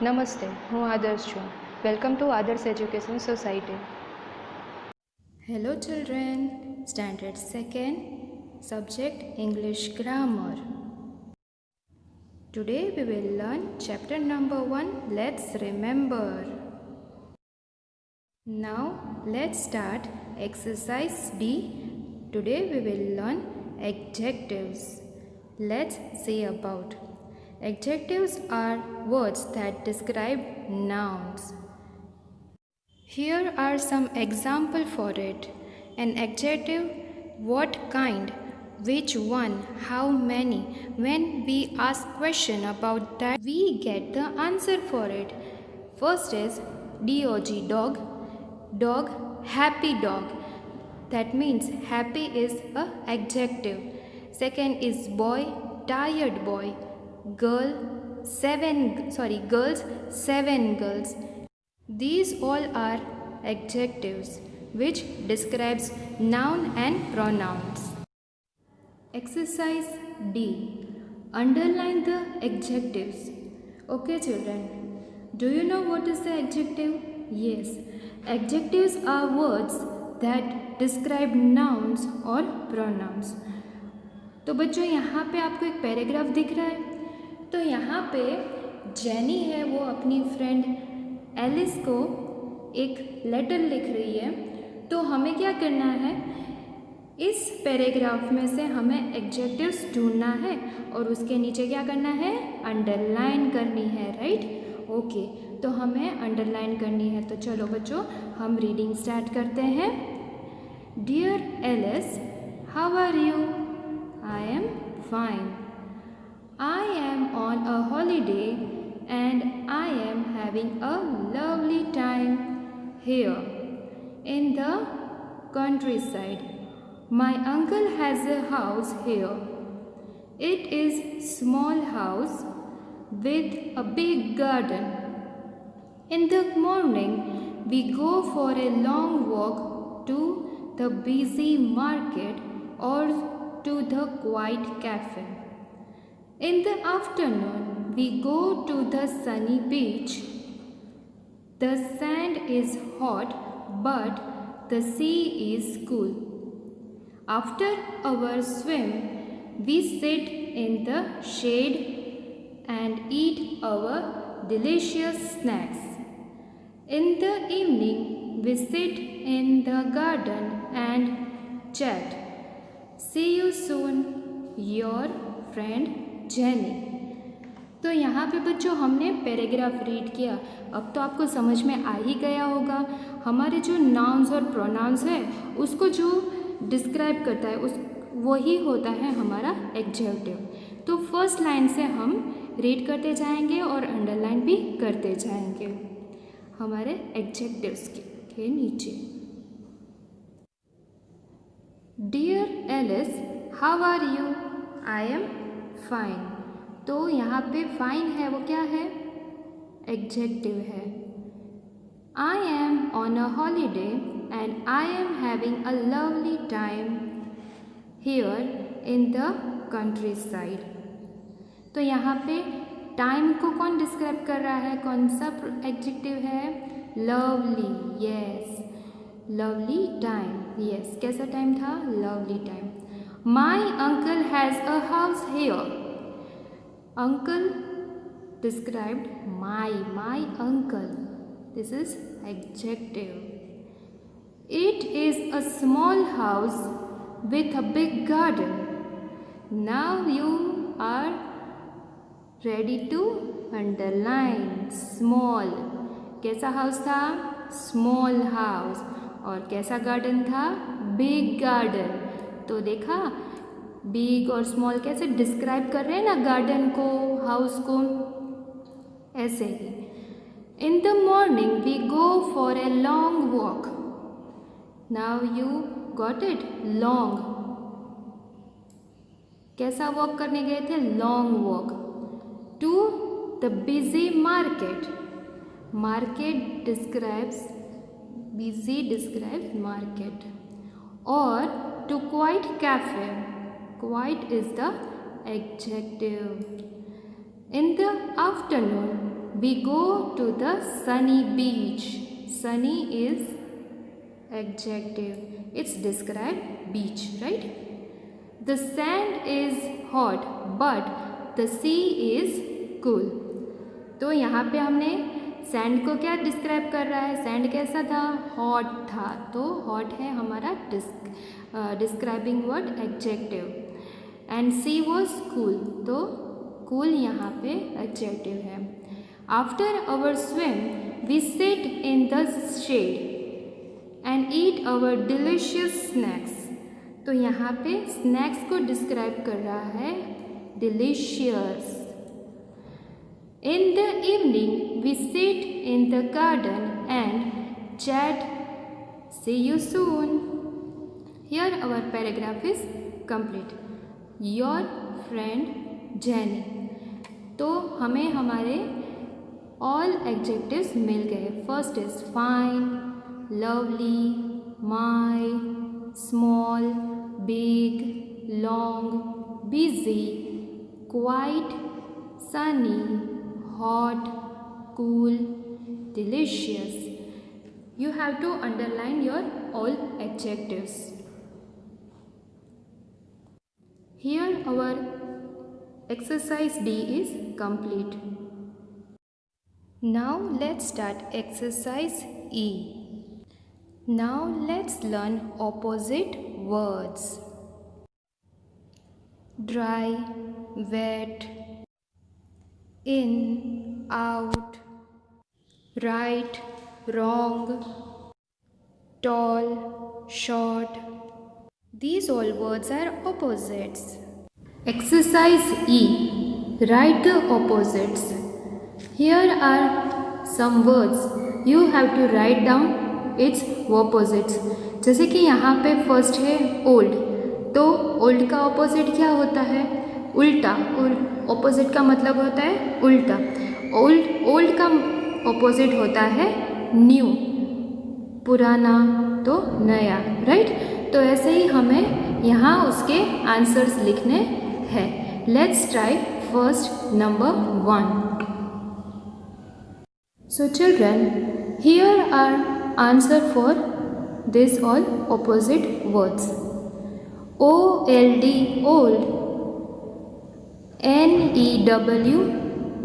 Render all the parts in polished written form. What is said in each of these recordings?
નમસ્તે, હું આદર્શ છું. વેલકમ ટુ આદર્શ education society. Hello children, standard 2nd, subject English grammar. Today we will learn chapter number 1, let's remember. Now let's start exercise D. Today we will learn adjectives. Let's see about. Adjectives are words that describe nouns. Here are some examples for it. An adjective, what kind, which one, how many. When we ask question about that, we get the answer for it. First is dog, dog. Dog, happy dog. That means happy is a adjective. Second is boy, tired boy. Girls, seven girls. These all are adjectives which describes noun and pronouns. Exercise D. Underline the adjectives. Okay children, do you know what is the adjective? Yes, adjectives are words that describe nouns or pronouns. तो बच्चों यहाँ पे आपको एक paragraph दिख रहा है. तो यहाँ पे जेनी है, वो अपनी फ्रेंड एलिस को एक लेटर लिख रही है. तो हमें क्या करना है, इस पैराग्राफ में से हमें एडजेक्टिव्स ढूंढना है और उसके नीचे क्या करना है, अंडरलाइन करनी है. Right, okay. तो हमें अंडरलाइन करनी है. तो चलो बच्चों, हम रीडिंग स्टार्ट करते हैं. Dear Alice, how are you? I am fine. I am on a holiday and I am having a lovely time here in the countryside. My uncle has a house here. It is small house with a big garden. In the morning we go for a long walk to the busy market or to the quiet cafe. In the afternoon, we go to the sunny beach. The sand is hot, but the sea is cool. After our swim, we sit in the shade and eat our delicious snacks. In the evening, we sit in the garden and chat. See you soon, your friend jenny. तो यहाँ पे बच्चों हमने paragraph read किया. अब तो आपको समझ में आ ही गया होगा, हमारे जो नाउन्स और प्रोनाउंस है उसको जो डिस्क्राइब करता है उस वही होता है हमारा एडजेक्टिव. तो फर्स्ट लाइन से हम रीड करते जाएंगे और अंडरलाइन भी करते जाएंगे हमारे एडजेक्टिव्स के नीचे. Dear Alice, how are you? I am fine. तो यहाँ पे फाइन है वो क्या है, एडजेक्टिव है. I am on a holiday and I am having a lovely time here in the country side. तो यहाँ पे टाइम को कौन डिस्क्राइब कर रहा है, कौन सा एडजेक्टिव है, lovely. Yes, lovely time. Yes, कैसा टाइम था, lovely time. My uncle has a house here. Uncle described my uncle. This is adjective. It is a small house with a big garden. Now you are ready to underline. Small. कैसा house था, small house. और कैसा garden था, big garden. तो देखा, big और small कैसे describe कर रहे हैं ना गार्डन को, हाउस को, ऐसे ही. In the morning we go for a long walk. Now you got it, long. कैसा वॉक करने गए थे, long walk. To the busy market. Market describes, busy describes market. और to quiet cafe. Quiet is the adjective. In the afternoon We go to the sunny beach. Sunny is adjective. It's describe beach, right? The sand is hot but the sea is cool. तो यहाँ पे हमने sand को क्या describe कर रहा है, sand कैसा था, हॉट था, तो हॉट है हमारा describing word adjective. And she was cool, तो कूल यहाँ पे एडजेक्टिव है. After our swim we sit in the shade and eat our delicious snacks. तो यहाँ पे स्नैक्स को डिस्क्राइब कर रहा है delicious. In the evening, we sit in the garden and chat. See you soon. Here our paragraph is complete. Your friend Jenny. तो हमें हमारे all adjectives मिल गए. First is fine, lovely, my, small, big, long, busy, quiet, sunny, hot, cool, delicious. You have to underline your all adjectives. Here our exercise D is complete. Now let's start exercise E. Now let's learn opposite words. Dry, wet, in, out, right, wrong, tall, short. These all words are opposites. Exercise E. Write the opposites. Here are some words. You have to write down its opposites. जैसे कि यहाँ पे first है old, तो old का opposite क्या होता है, उल्टा. ऑपोजिट का मतलब होता है उल्टा. ओल्ड का ऑपोजिट होता है न्यू, पुराना तो नया, राइट. तो ऐसे ही हमें यहाँ उसके आंसर्स लिखने हैं. Let's try first number 1. So children, here are answer for this all opposite words. OLD old, NEW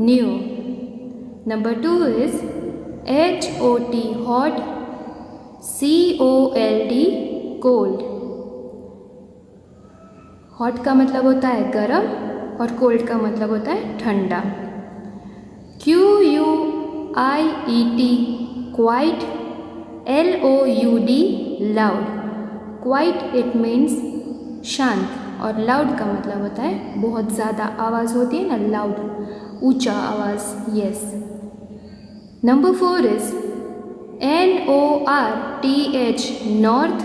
new. Number 2 is HOT hot, COLD cold. Hot का मतलब होता है गरम और कोल्ड का मतलब होता है ठंडा. QUIET quiet, LOUD loud. Quiet it means शांत और लाउड का मतलब होता है बहुत ज़्यादा आवाज़ होती है ना, लाउड, ऊंचा आवाज़. Yes. Number 4 is NORTH north,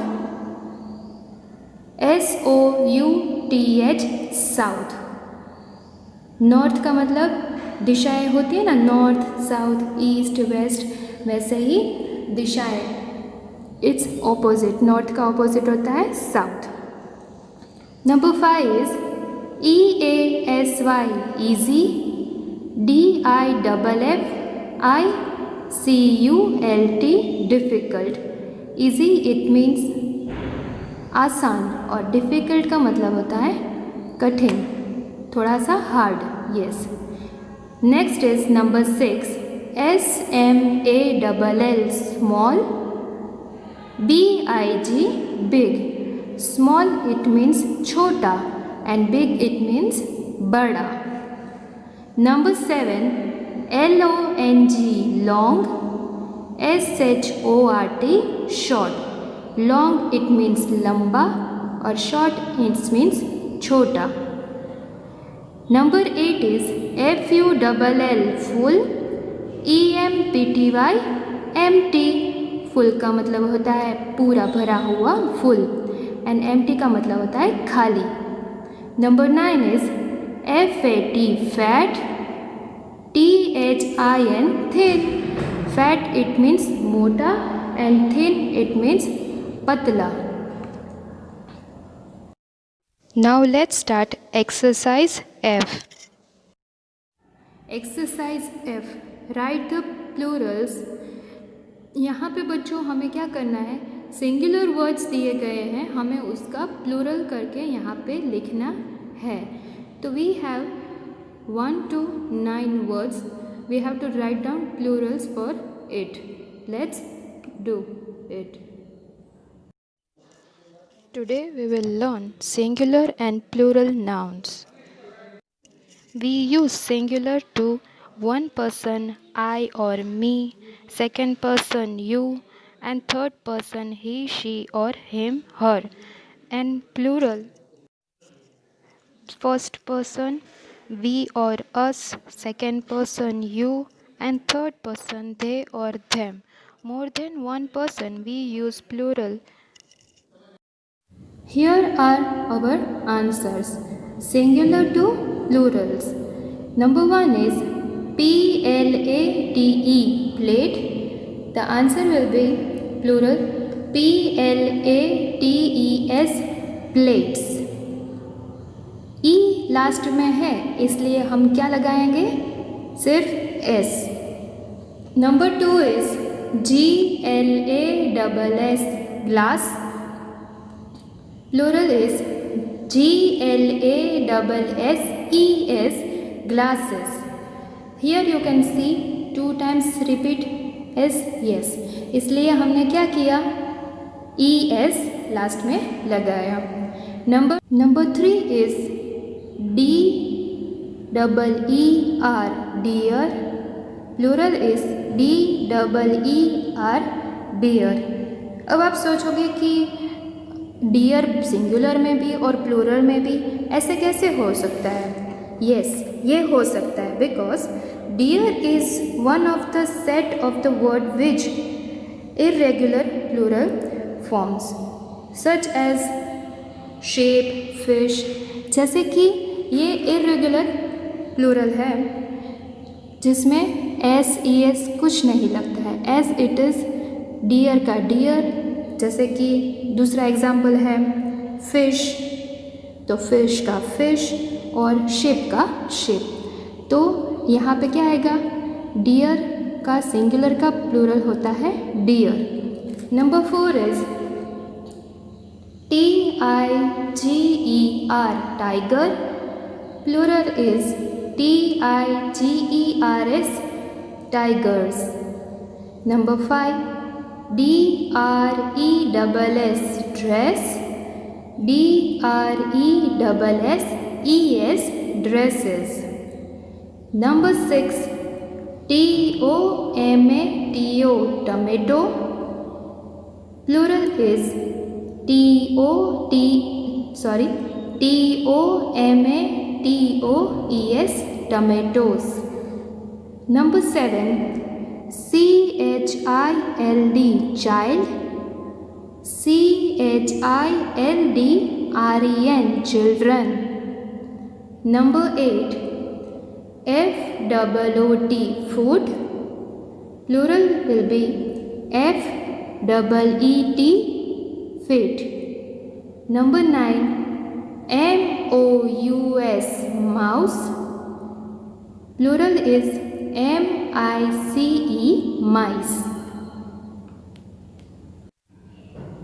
SOUTH south. North का मतलब दिशाएं होती है ना, नॉर्थ, साउथ, ईस्ट, वेस्ट, वैसे ही दिशाएं. It's opposite. नॉर्थ का ऑपोजिट होता है south. Number 5 is EASY easy, DIFFICULT difficult. Easy it means आसान और difficult का मतलब होता है कठिन, थोड़ा सा hard. Yes. Next is number 6 SMALL small, BIG big. Small it means छोटा and big it means बड़ा. Number 7 LONG long, SHORT short. Long it means लंबा और short it means छोटा. Number 8 is FULL full, EMPTY empty. Full का मतलब होता है पूरा भरा हुआ, फुल, एंड एम्प्टी का मतलब होता है खाली. Number 9 is FAT fat, THIN thin. Fat it means मोटा एंड थिन इट मीन्स पतला. Now let's start exercise F. Exercise F. Right the Plurals. यहाँ पे बच्चों हमें क्या करना है, सिंगुलर वर्ड्स दिए गए हैं, हमें उसका प्लूरल करके यहाँ पे लिखना है। तो we have 1 to 9 words. We have to write down plurals for it. Let's do it. Today we will learn singular and plural nouns. We use singular to one person, I or me, second person, you, and third person, he, she, or him, her, and plural, first person, we or us, second person, you, and third person, they or them. More than one person, we use plural. Here are our answers. Singular to plurals. Number 1 is plate, plate. The answer will be plural plates, plates. E last में है इसलिए हम क्या लगाएंगे, सिर्फ S. Number 2 is GLASS, glass. Plural is GLASSES, glasses. Here you can see 2 times repeat S, yes, इसलिए हमने क्या किया, ES लास्ट में लगाया। Number 3 is DEER, dear. Plural is DEER, dear. अब आप सोचोगे कि डियर सिंगुलर में भी और प्लूरल में भी ऐसे कैसे हो सकता है। यस, ये हो सकता है because deer is one of the set of the word which irregular plural forms such as shape, fish, जैसे कि ये irregular plural है जिसमें SES कुछ नहीं लगता है, as it is deer का deer, जैसे कि दूसरा एग्जाम्पल है फिश, तो फिश का फिश और शिप का शिप। तो यहाँ पे क्या आएगा, डियर का सिंगुलर का प्लूरल होता है deer. Number 4 is TIGER, tiger. Plural is TIGERS, tigers. Number 5, DRESS, dress. DRESSES, dresses. Number 6, TOMATO, tomato. Plural is TOMATOES, tomatoes. Number 7, CHILD, child. CHILDREN, children. Number 8, FOOT, food. Plural will be FEET, feet. Number 9, MOUS, mouse. Plural is MICE, mice.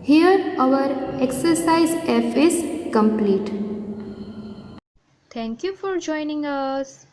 Here our exercise F is complete. Thank you for joining us.